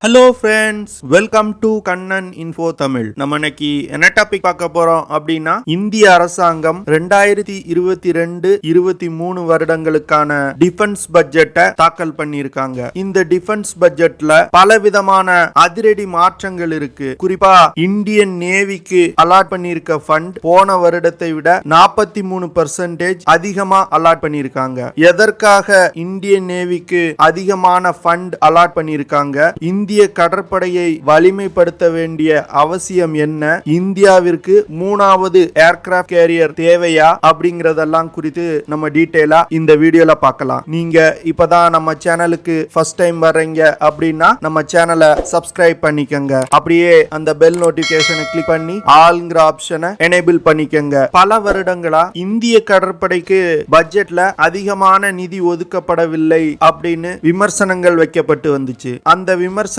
Hello friends, welcome to Kannan info Tamil. நம்ம இன்னைக்கு என்ன டாபிக் பார்க்க போறோம் அப்படின்னா, இந்திய அரசாங்கம் 2022-23 வருடங்களுக்கான டிஃபென்ஸ் பட்ஜெட்டை தாக்கல் பண்ணியிருக்காங்க. இந்த டிஃபென்ஸ் பட்ஜெட்ல பல விதமான அதிரடி மாற்றங்கள் இருக்கு. குறிப்பா இந்தியன் நேவிக்கு அலாட் பண்ணியிருக்க ஃபண்ட் போன வருடத்தை விட 43% அதிகமா அலாட் பண்ணியிருக்காங்க. எதற்காக இந்தியன் நேவிக்கு அதிகமான ஃபண்ட் அலாட் பண்ணியிருக்காங்க? இந்திய கடற்படையை வலிமைப்படுத்த வேண்டிய அவசியம் என்ன? இந்தியாவிற்கு 3வது ஏர்கிராஃப்ட் கேரியர் தேவையா? அப்படிங்கறதெல்லாம் குறித்து நம்ம டீடைலா இந்த வீடியோல பார்க்கலாம். நீங்க இப்பதான் நம்ம சேனலுக்கு ஃபர்ஸ்ட் டைம் வர்றீங்க அப்படின்னா நம்ம சேனலை சப்ஸ்கிரைப் பண்ணிக்கங்க. அப்படியே அந்த பெல் நோட்டிபிகேஷனை கிளிக் பண்ணி ஆல்ங்கிற ஆப்ஷனை எனேபிள் பண்ணிக்கங்க. பல வருடங்களா இந்திய கடற்படைக்கு பட்ஜெட்ல அதிகமான நிதி ஒதுக்கப்படவில்லை அப்படின்னு விமர்சனங்கள் வைக்கப்பட்டு வந்துச்சு. அந்த விமர்சனங்களுக்கு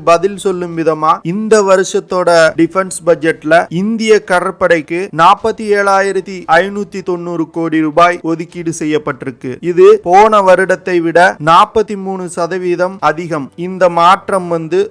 பதில் சொல்லும் விதமா இந்த வருஷத்தோட டிஃபென்ஸ் பட்ஜெட்ல இந்திய கடற்படைக்கு 47,590 கோடி ரூபாய் ஒதுக்கீடு செய்யப்பட்டிருக்கு. இது போன வருடத்தை விட 43% அதிகம். இந்த மாற்றம்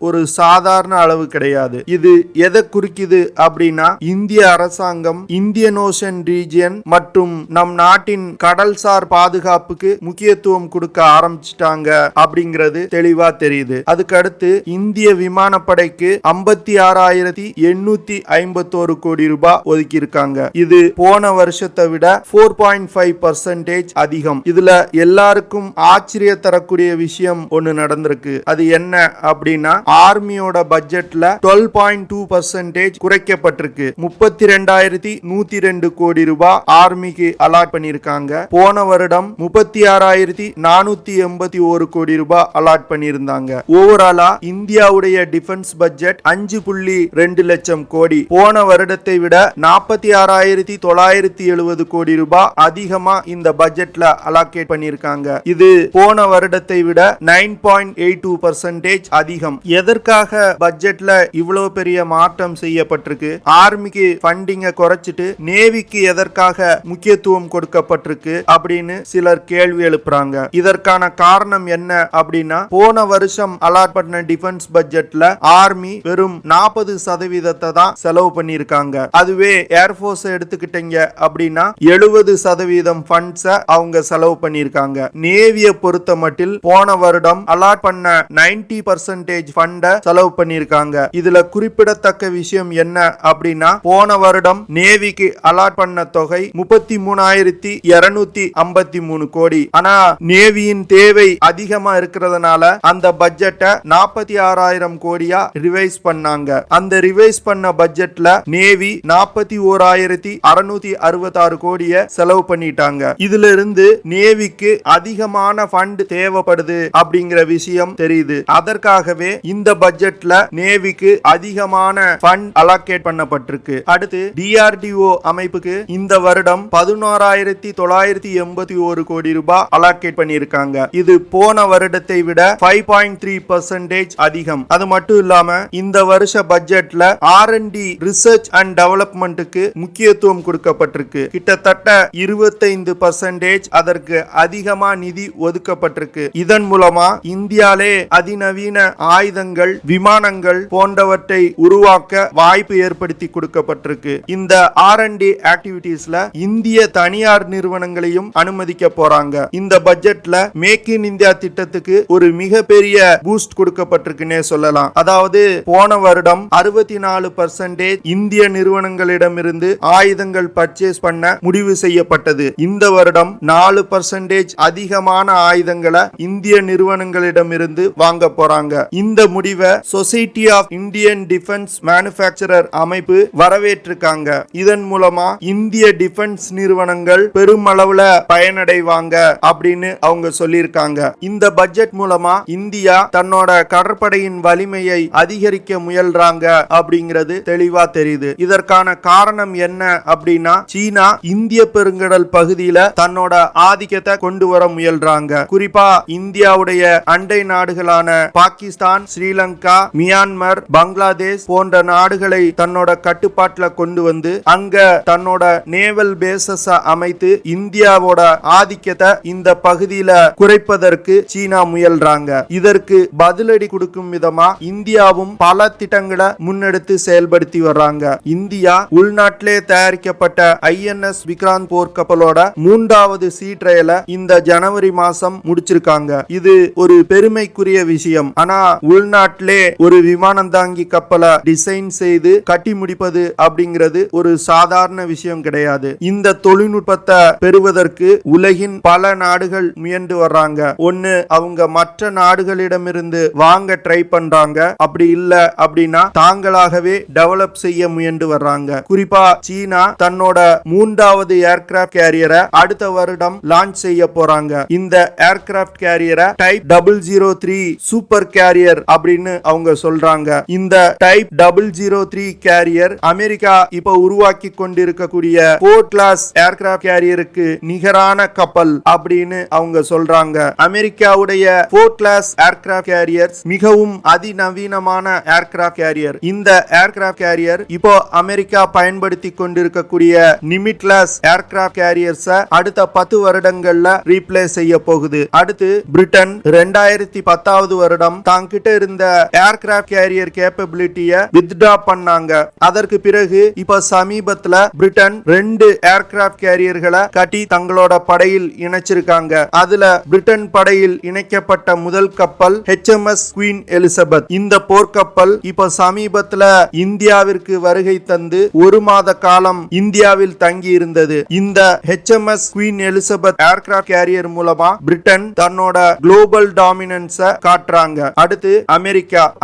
ஒரு சாதாரண அளவு கிடையாது. இது எதை குறிக்குது அப்படின்னா, இந்திய அரசாங்கம் இந்தியன் ஓஷன் ரீஜியன் மற்றும் நம் நாட்டின் கடல்சார் பாதுகாப்புக்கு முக்கியத்துவம் கொடுக்க ஆரம்பிச்சிட்டாங்க அப்படிங்கிறது தெளிவா தெரியுது. அதுக்கு அடுத்து இந்திய விமானப்படைக்கு 56,851 கோடி ரூபாய் ஒதுக்கி இருக்காங்க. இது போன வருஷத்தை விட 4.5% அதிகம். இதுல எல்லாருக்கும் ஆச்சரிய தரக்கூடிய விஷயம் ஒன்னு நடந்திருக்கு. அது என்ன அப்படின்னா, ஆர்மியோட பட்ஜெட்ல 12.2% குறைக்கப்பட்டிருக்கு. 32,102 கோடி ரூபாய் ஆர்மிக்கு அலாட் பண்ணிருக்காங்க. போன வருடம் 36,481 கோடி ரூபாய் அலாட் பண்ணியிருந்தாங்க. ஓவராலா இந்தியாவுடைய டிஃபென்ஸ் பட்ஜெட் 5.2 லட்சம் கோடி. போன வருடத்தை விட 46,970 கோடி ரூபாய் அதிகமா இந்த பட்ஜெட்ல அலோகேட் பண்ணிருக்காங்க. இது போன வருடத்தை விட 9.82% அதிகம். எதற்காக பட்ஜெட்ல இவ்வளவு பெரிய மாற்றம் செய்யப்பட்டிருக்கு? ஆர்மிக்கு ஃபண்டிங்க குறைச்சிட்டு நேவிக்கு எதற்காக முக்கியத்துவம் கொடுக்கப்பட்டிருக்கு அப்படின்னு சிலர் கேள்வி எழுப்புறாங்க. இதற்கான காரணம் என்ன அப்படின்னா, போன வருஷம் அலாட் பண்ண டிஃபென்ஸ் பட்ஜெட்ல ஆர்மி வெறும் 40% தான் செலவு பண்ணிருக்காங்க. அதுவே ஏர்ஃபோர்ஸ் எடுத்துக்கிட்டீங்க அப்படின்னா 70% ஃபண்ட்ஸ அவங்க செலவு பண்ணிருக்காங்க. நேவியை பொறுத்த மட்டில் போன வருடம் அலாட் பண்ண 90% ஃபண்ட செலவு பண்ணிருக்காங்க. இதுல குறிப்பிடத்தக்க விஷயம் என்ன அப்படின்னா, போன வருடம் நேவிக்கு அலாட் பண்ண தொகை 33,253 கோடி. ஆனா நேவியின் தேவை அதிகமா இருக்கிறதுனால அந்த பட்ஜெட்டை 46,000 கோடியா ரிவைஸ் பண்ணாங்க. அந்த ரிவைஸ் பண்ண பட்ஜெட்ல நேவி 41,666 கோடியை செலவு பண்ணிட்டாங்க. இதுல இருந்து நேவிக்கு அதிகமான ஃபண்ட் தேவைப்படுது அப்படிங்கிற விஷயம் தெரியுது. அதற்காகவே இந்த பட்ஜெட்ல நேவிக்கு அதிகமான ஃபண்ட் அலோகேட் பண்ணப்பட்டிருக்கு. அடுத்து டிஆர்டிஓ அமைப்புக்கு இந்த வருடம் 11,981 கோடி ரூபாய் அலோகேட் பண்ணிருக்காங்க. இது போன வருடத்தை விட 5.3% அதிகம். அது மட்டும் இல்லாம இந்த வருஷ பட்ஜெட்ல R&D ரிசர்ச் அண்ட் டெவலப்மெண்ட்டுக்கு முக்கியத்துவம் கொடுக்கப்பட்டிருக்கு. கிட்டத்தட்ட 25% அதற்கு அதிகமா நிதி ஒதுக்கப்பட்டிருக்கு. இதன் மூலமா இந்தியாலே அதிநவீன ஆயுதங்கள், விமானங்கள் போன்றவற்றை உருவாக்க வாய்ப்பு ஏற்படுத்தி கொடுக்கப்பட்டிருக்கு. இந்த R&D ஆக்டிவிட்டீஸ்ல இந்திய தனியார் நிறுவனங்களையும் அனுமதிக்க போறாங்க. இந்த பட்ஜெட்ல மேக் இன் இந்தியா திட்டத்துக்கு ஒரு மிகப்பெரிய பூஸ்ட் கொடுக்கப்பட்டிருக்குன்னே சொல்லலாம். அதாவது போன வருடம் 64% இந்திய நிறுவனங்களிடமிருந்து ஆயுதங்கள் பர்ச்சேஸ் பண்ண முடிவு செய்யப்பட்டது. இந்த வருடம் 4% அதிகமான ஆயுதங்களை இந்திய நிறுவனங்களிடமிருந்து வாங்க போறாங்க. இந்த முடிவை society of Indian defence manufacturer அமைப்பு வரவேற்றிருக்காங்க. இதன் மூலமா இந்திய டிஃபென்ஸ் நிறுவனங்கள் பெருமளவுல பயனடைவாங்க அப்படின்னு அவங்க சொல்லியிருக்காங்க. இந்த பட்ஜெட் மூலமா இந்தியா தன்னோட கடற்படையின் வலிமையை அதிகரிக்க முயல்றாங்க அப்படிங்கிறது தெளிவா தெரியுது. இதற்கான காரணம் என்ன அப்படின்னா, சீனா இந்திய பெருங்கடல் பகுதியில தன்னோட ஆதிக்கத்தை கொண்டு வர முயல்றாங்க. குறிப்பா இந்தியாவுடைய அண்டை நாடுகளான பாகிஸ்தான், ஸ்ரீலங்கா, மியான்மர், பங்களாதேஷ் போன்ற நாடுகளை தன்னோட கட்டுப்பாட்டுல கொண்டு வந்து அங்க தன்னோட நேவல் பேசஸ் அமைத்து இந்தியாவோட ஆதிக்கத்தை இந்த பகுதியில குறைப்பதற்கு சீனா முயல்றாங்க. இதற்கு பதிலடி பதிலடி கொடுக்கும் விதமா இந்தியாவும் பல திட்டங்களை முன்னெடுத்து செயல்படுத்தி வர்றாங்க. இந்தியா உள்நாட்டிலே தயாரிக்கப்பட்ட INS விக்ராந்த் போர்க்கப்பலோட 3வது சீ ட்ரையல இந்த ஜனவரி மாசம் முடிச்சிருக்காங்க. இது ஒரு பெருமைக்குரிய விஷயம். ஆனா உள்நாட்டிலே ஒரு விமானம் தாங்கி கப்பலை டிசைன் செய்து கட்டி முடிப்பது அப்படிங்கிறது ஒரு சாதாரண விஷயம் கிடையாது. இந்த தொழில்நுட்பத்தை பெறுவதற்கு உலகின் பல நாடுகள் முயன்று வர்றாங்க. ஒன்னு அவங்க மற்ற நாடுகளிடமிருந்து வாங்க ட்ரை பண்றாங்க. அப்படி இல்ல அப்படின்னா தாங்களாகவே டெவலப் செய்ய முயன்று வர்றாங்க. குறிப்பா சீனா தன்னோட 3வது ஏர்கிராப்ட் கேரியரை அடுத்த வருடம் லான்ச் செய்ய போறாங்க. இந்த ஏர்கிராப்ட் கேரியரை டைப் 003 சூப்பர் கேரியர் அப்படின்னு அவங்க சொல்றாங்க. இந்த டைப் 003 கேரியர் அமெரிக்கா இப்ப உருவாக்கி கொண்டிருக்கக்கூடிய 4 கிளாஸ் ஏர்கிராப்ட் கேரியருக்கு நிகரான கப்பல் அப்படின்னு அவங்க சொல்றாங்க. அமெரிக்காவுடைய 4 கிளாஸ் ஏர்கிராப்ட் கேரியர்ஸ் மிகவும் அதிநவீனமான ஏர்கிராப்ட் கேரியர். இந்த ஏர்கிராப்ட் கேரியர் இப்போ அமெரிக்கா பயன்படுத்தி கொண்டிருக்கக்கூடிய நிமிட் கிளாஸ் ஏர்கிராப்ட் கேரியர்ஸ் அடுத்த 10 வருடங்கள்ல ரீப்ளேஸ் செய்ய போகுது. அடுத்து பிரிட்டன் 2010வது வருடம் தாங்கிட்ட இருந்த ஏர்கிராப்ட் கேரியர் கேப்பபிலிட்டியை வித்ட்ரா பண்ணாங்க. அதற்கு பிறகு இப்ப சமீபத்துல பிரிட்டன் 2 ஏர்கிராப்ட் கேரியர்களை கட்டி தங்களோட படையில் இணைச்சிருக்காங்க. அதுல பிரிட்டன் படையில் இணைக்கப்பட்ட முதல் கப்பல் HMS குவீன் எலிசபெத். இந்த போர்க்கப்பல் இப்ப சமீபத்துல இந்தியாவிற்கு வருகை தந்து 1 மாத காலம் இந்தியாவில் தங்கி இருந்தது. இந்த HMS Queen Elizabeth aircraft carrier மூலமா பிரிட்டன் தன்னோட குளோபல் டாமினன்ஸை காட்டுறாங்க. அடுத்து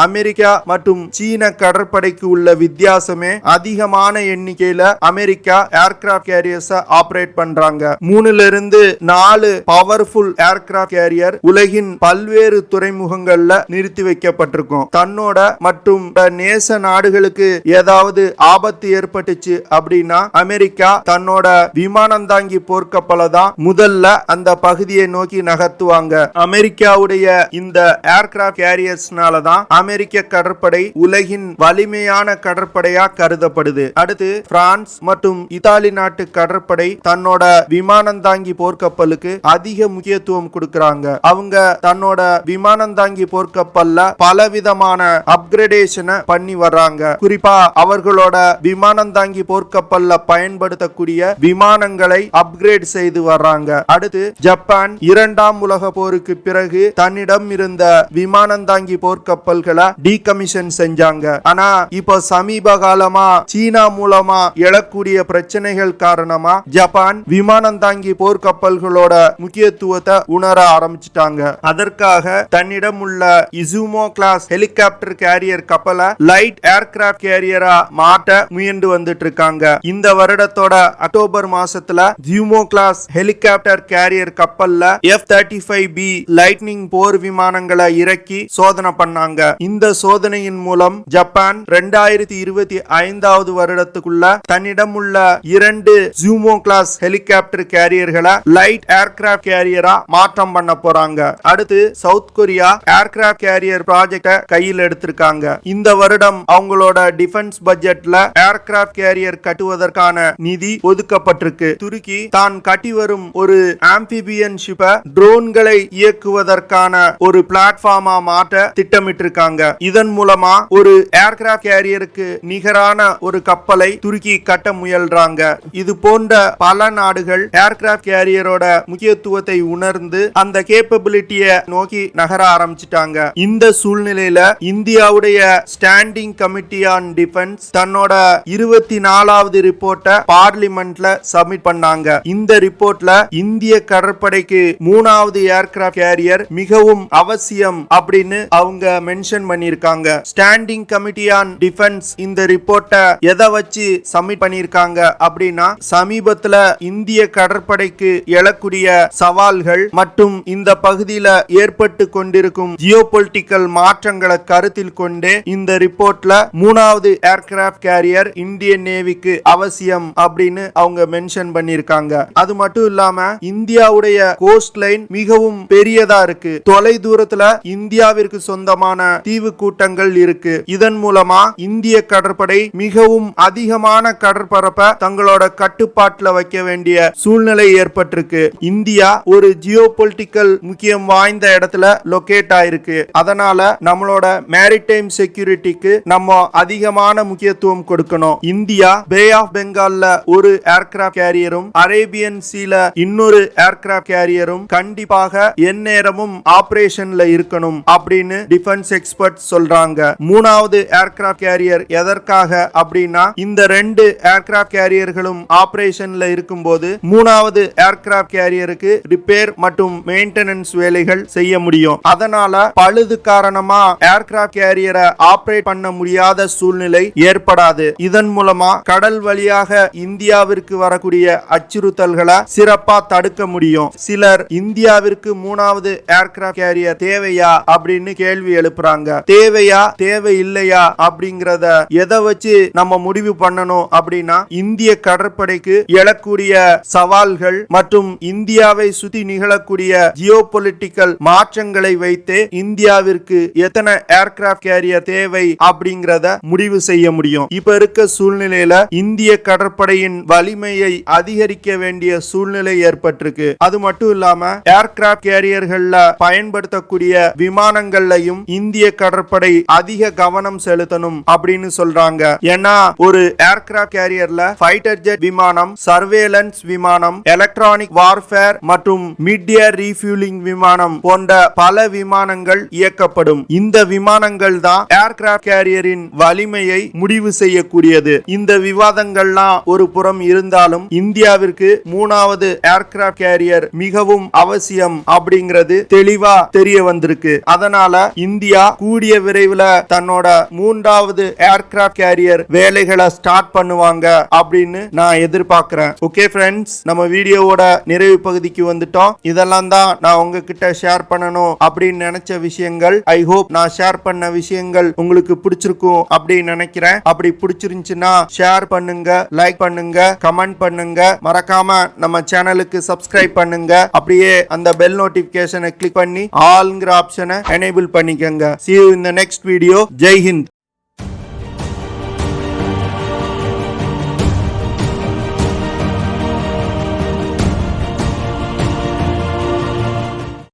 அமெரிக்கா மற்றும் சீன கடற்படைக்கு உள்ள வித்தியாசமே அதிகமான எண்ணிக்கையில அமெரிக்கா ஏர்கிராப்ட் கேரியர்ஸ் ஆபரேட் பண்றாங்க. 3 இருந்து 4 பவர்ஃபுல் ஏர்கிராப்ட் கேரியர் உலகின் பல்வேறு துறைமுகங்கள்ல நிறுத்தி வைக்கப்பட்டிருக்கும். தன்னோட மற்றும் நேச நாடுகளுக்கு ஏதாவது ஆபத்து ஏற்பட்டுச்சு அப்படின்னா அமெரிக்கா தன்னோட விமானம் தாங்கி போர்க்கப்பலை தான் முதல்ல அந்த பகுதியை நோக்கி நகர்த்துவாங்க. அமெரிக்காவுடைய இந்த ஏர்கிராப்ட் கேரியர்ஸ்னால தான் அமெரிக்க கடற்படை உலகின் வலிமையான கடற்படையா கருதப்படுது. அடுத்து பிரான்ஸ் மற்றும் இத்தாலி நாட்டு கடற்படை தன்னோட விமானம் தாங்கி போர்க்கப்பலுக்கு அதிக முக்கியத்துவம் கொடுக்கறாங்க. அவங்க தன்னோட விமானம் தாங்கி போர்க்கப்பல்ல பலவிதமான அப்கிரேடேஷனை பண்ணி வர்றாங்க. குறிப்பா அவர்களோட விமானம் தாங்கி போர்க்கப்பல்ல பயன்படுத்தக்கூடிய விமானங்களை அப்கிரேட் செய்து வர்றாங்க. அடுத்து ஜப்பான் 2ஆம் உலக போருக்கு பிறகு தன்னிடம் இருந்த விமானம் தாங்கி போர்க்கப்பல்களை டீகமிஷன் செஞ்சாங்க. ஆனா இப்போ சமீப காலமா சீனா மூலமா எழக்கூடிய பிரச்சனைகள் காரணமா ஜப்பான் விமானம் தாங்கி போர்க்கப்பல்களோட முக்கியத்துவத்தை உணர ஆரம்பிச்சிட்டாங்க. அதற்காக தன்னிடம் உள்ள இசுமோ கிளாஸ் ஹெலிகாப்டர் கேரியர் கப்பலை லைட் ஏர்கிராப்ட் கேரியரா மாற்ற முயன்று வந்துட்டு இருக்காங்க. இந்த வருடத்தோட அக்டோபர் மாசத்துல ஜியூமோ கிளாஸ் ஹெலிகாப்டர் கேரியர் கப்பல்ல F-35B லைட்னிங் போர் விமானங்களை இறக்கி சோதனை பண்ணாங்க. இந்த சோதனையின் மூலம் ஜப்பான் 2025வது வருடத்துக்குள்ள தன்னிடம் உள்ள 2 ஜியூமோ கிளாஸ் ஹெலிகாப்டர் கேரியர்களை லைட் ஏர்கிராப்ட் கேரியரா மாற்றம் பண்ண போறாங்க. அடுத்து சவுத் கொரியா ஏர்கிராப்ட் கேரியர் ப்ராஜெக்ட கையில் எடுத்திருக்காங்க. இந்த வருடம் அவங்களோட டிஃபென்ஸ் பட்ஜெட்ல ஏர்கிராப்ட் கேரியர் கட்டுவதற்கான நிதி ஒதுக்கப்பட்டிருக்கு. துருக்கி தான் கட்டி வரும் ஒரு ஆம்பிபியன் ஷிப்பை ட்ரோன்களை இயக்குவதற்கான ஒரு பிளாட்ஃபார்மா மாற்ற திட்டமிட்டிருக்காங்க. இதன் மூலமா ஒரு ஏர்கிராப்ட் கேரியருக்கு நிகரான ஒரு கப்பலை துருக்கி கட்ட முயல்றாங்க. இது போன்ற பல நாடுகள் ஏர்கிராப்ட் கேரியரோட முக்கியத்துவத்தை உணர்ந்து அந்த கேப்பபிலிட்டியை நோக்கி நகர ஆரம்பிச்சிட்டாங்க. இந்த சூழ்நிலையில இந்தியாவுடைய ஸ்டாண்டிங் கமிட்டி ஆன் டிஃபென்ஸ் தன்னோட 24வது ரிப்போர்ட்டை பார்லிமெண்ட்ல சப்மிட் பண்ணாங்க. இந்த ரிப்போர்ட்ல இந்திய கடற்படைக்கு 3வது ஏர்கிராப்ட் கேரியர் மிகவும் அவசியம் அப்படின்னு அவங்க மென்ஷன் பண்ணிருக்காங்க. ஸ்டாண்டிங் கமிட்டி ஆன் டிஃபென்ஸ் இந்த ரிப்போர்ட்டை எதை வச்சு சப்மிட் பண்ணிருக்காங்க அப்படின்னா சமீபத்துல இந்திய கடற்படைக்கு எழக்கூடிய சவால்கள் மற்றும் இந்த பகுதியில ஏற்பட்டு கொண்டிருக்கும் ஜியோபொலிட்டிக்கல் மாற்றங்களை கருத்தில் கொண்டு இந்த ரிப்போர்ட்ல 3வது ஏர்கிராப்ட் கேரியர் இந்தியன் நேவிக்கு அவசியம் அப்படின்னு அவங்க மென்ஷன் பண்ணிருக்காங்க. அது மட்டும் இல்லாம இந்தியாவுடைய கோஸ்ட் லைன் மிகவும் பெரியதா இருக்கு. தொலை தூரத்துல இந்தியாவிற்கு சொந்தமான தீவு கூட்டங்கள் இருக்கு. இதன் மூலமா இந்திய கடற்படை மிகவும் அதிகமான கடற்பரப்பை தங்களோட கட்டுப்பாட்டுல வைக்க வேண்டிய சூழ்நிலை ஏற்பட்டிருக்கு. இந்தியா ஒரு ஜியோபொலிட்டிக்கல் முக்கியம் வாய்ந்த இடத்துல லொகேட் ஆயிருக்கு. அதனால நம்மளோட மேரிடைம் செக்யூரிட்டிக்கு நம்ம அதிகமான முக்கியத்துவம் கொடுக்கணும். இந்தியா பே ஆஃப் பெங்கால்ல ஒரு ஏர்கிராப்ட் கேரியரும் அரேபியன் சீல இன்னொரு ஏர்கிராப்ட் கேரியரும் கண்டிப்பாக எந்நேரமும் ஆபரேஷன்ல இருக்கணும் அப்படின்னு டிஃபென்ஸ் எக்ஸ்பர்ட் சொல்றாங்க. மூணாவது ஏர்கிராப்ட் கேரியர் எதற்காக அப்படின்னா இந்த ரெண்டு ஏர்கிராப்ட் கேரியர்களும் ஆபரேஷன்ல இருக்கும்போது மூணாவது ஏர்கிராப்ட் கேரியருக்கு ரிப்பேர் மற்றும் மெயின்டெனன்ஸ் வேலைகள் செய்ய முடியும். அதனால பழுது காரணமா ஏர்கிராப்ட் கேரியரை ஆபரேட் பண்ண முடியாத சூழ்நிலை ஏற்படாது. இதன் மூலமா கடல் வழியாக இந்தியாவிற்கு வரக்கூடிய அச்சுறுத்தல்களை சிறப்பா தடுக்க முடியும். சிலர் இந்தியாவிற்கு மூணாவது ஏர்கிராப்ட் கேரியர் தேவையா அப்படின்னு கேள்வி எழுப்புறாங்க. தேவையா தேவை இல்லையா அப்படிங்கறத எதை வச்சு நம்ம முடிவு பண்ணணும் அப்படின்னா இந்திய கடற்படைக்கு எழக்கூடிய சவால்கள் மற்றும் இந்தியாவை சுத்தி நிகழக்கூடிய ஜியோபொலிட்டிக்கல் மாற்றங்களை வைத்து இந்தியாவிற்கு எத்தனை ஏர்கிராப்ட் கேரியர் தேவை அப்படிங்கறத முடிவு செய்ய முடியும். இப்ப இருக்க சூழ்நிலையில இந்திய கடற்படையின் வலிமையை அதிகரிக்க வேண்டிய சூழ்நிலை ஏற்பட்டிருக்கு. அது மட்டும் இல்லாம ஏர்கிராப்ட் கேரியர்கள்ல பயன்படுத்தக்கூடிய விமானங்கள்லையும் இந்திய கடற்படை அதிக கவனம் செலுத்தணும் அப்படின்னு சொல்றாங்க. ஏன்னா ஒரு ஏர்கிராப்ட் கேரியர்ல ஃபைட்டர் ஜெட் விமானம், சர்வேலன்ஸ் விமானம், எலக்ட்ரானிக் வார்ஃபேர் மற்றும் மிட் ஏர் ரீஃபியூலிங் விமானம் போன்ற பல விமானங்கள் இயக்கப்படும். இந்த விமானங்கள் தான் ஏர்கிராப்ட் கேரியரின் வலிமையை முடிவு செய்யக்கூடியது. இந்த விவாதங்கள்லாம் ஒரு புறம் இருந்தாலும் இந்தியாவிற்கு மூணாவது ஏர்கிராப்ட் கேரியர் மிகவும் அவசியம் அப்படிங்கிறது தெளிவா தெரிய வந்திருக்கு. அதனால இந்தியா கூடிய விரைவில் தன்னோட மூன்றாவது ஏர்கிராப்ட் கேரியர் வேலைகளை ஸ்டார்ட் பண்ணுவாங்க அப்படின்னு நான் எதிர்பார்க்கிறேன். ஓகே ஃப்ரெண்ட்ஸ், நம்ம வீடியோவோட நிறைவு பகுதிக்கு வந்துட்டோம். இதெல்லாம் தான் நான் உங்ககிட்ட ஷேர் பண்ணணும் அப்படின்னு நினைச்ச விஷயங்கள். ஐ ஹோப் நான் ஷேர் பண்ண விஷயங்கள் உங்களுக்கு பிடிச்சிருக்கும் அப்படின்னு நினைக்கிறேன். அப்படி பிடிச்சிருந்துச்சுன்னா ஷேர் பண்ணுங்க, லைக் பண்ணுங்க, கமெண்ட் பண்ணுங்க, மறக்காம நம்ம சேனலுக்கு சப்ஸ்கிரைப் பண்ணுங்க. அப்படியே அந்த பெல் நோட்டிபிகேஷனை கிளிக் பண்ணி ஆல்ங்கிற ஆப்ஷனை எனேபிள் பண்ணிக்கங்க. See you in the next video. Jai Hind.